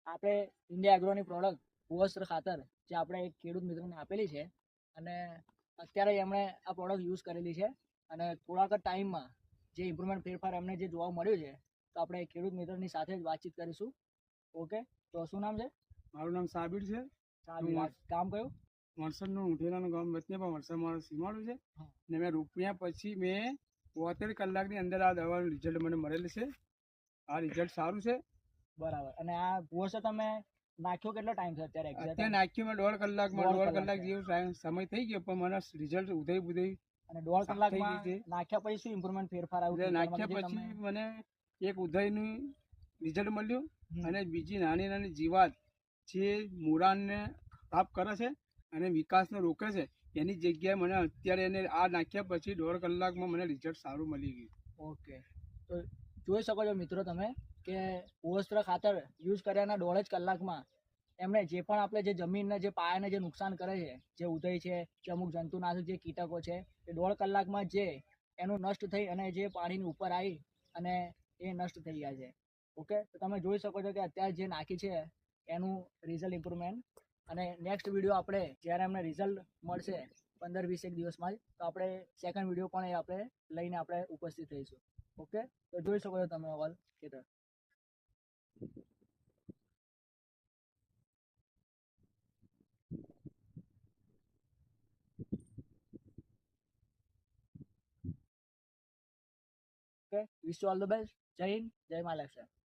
આપણે India એગ્રોની product ભૂવસ્ત્ર ખાતર જે આપણે એક ખેડૂત મિત્રને આપેલી છે અને અત્યારે એમણે આ પ્રોડક્ટ યુઝ કરેલી છે અને થોડાક જ ટાઈમમાં જે ઇમ્પ્રુવમેન્ટ ફેરફાર એમને જે જોવા મળ્યું છે તો આપણે ખેડૂત મિત્રની સાથે જ વાતચીત કરીશું. ઓકે, તો શું નામ છે? મારું નામ સાબિર છે. કામ કયું? વણસદનું ઉધેલાનું ગામ વચ્ચે પણ વણસદ મારું સીમાડું છે. ને મેં રોપ્યા પછી મેં 72 કલાકની અંદર આ દવાનું રિઝલ્ટ મને મળેલું છે. આ રિઝલ્ટ સારું છે. બરાબર. અને આ ભૂવસ્ત્ર તમે નાખ્યો કેટલો ટાઈમ છે અત્યારે? અત્યારે નાખ્યું મેં 1.5 કલાક જેવો સમય થઈ ગયો, પણ મને રિઝલ્ટ ઉધઈ બુધઈ. અને 1.5 કલાકમાં નાખ્યા પછી શું ઇમ્પ્રુવમેન્ટ ફેરફાર આવ્યું? નાખ્યા પછી મને એક ઉધઈનું રિઝલ્ટ મળ્યું અને બીજી નાની નાની જીવાત જે મૂળાને સાફ કરે છે અને વિકાસને રોકે છે એની જગ્યાએ મને અત્યારે એને આ નાખ્યા પછી 1.5 કલાકમાં મને રિઝલ્ટ સારું મળી ગયું. ઓકે, તો જોઈ શકો છો મિત્રો તમે કે ભૂવસ્ત્ર ખાતર યુઝ કર્યાના 1.5 કલાકમાં એમણે જે પણ આપણે જે જમીનને જે પાયાને જે નુકસાન કરે છે, જે ઉધઈ છે કે અમુક જંતુનાશક જે કીટકો છે, એ 1.5 કલાકમાં જે એનું નષ્ટ થઈ અને જે પાણીની ઉપર આવી અને એ નષ્ટ થઈ ગયા છે. ઓકે, તો તમે જોઈ શકો છો કે અત્યારે જે નાખી છે એનું રિઝલ્ટ ઇમ્પ્રુવમેન્ટ. અને નેક્સ્ટ વિડીયો આપણે જ્યારે એમને રિઝલ્ટ મળશે 15-20 દિવસમાં જ, તો આપણે સેકન્ડ વિડીયો પણ એ આપણે લઈને આપણે ઉપસ્થિત થઈશું. ઓકે, તો જોઈ શકો છો તમે ઓલ ખેતર. Okay, wish you all the best. જય હિન્દ, જય મહારાષ્ટ્ર.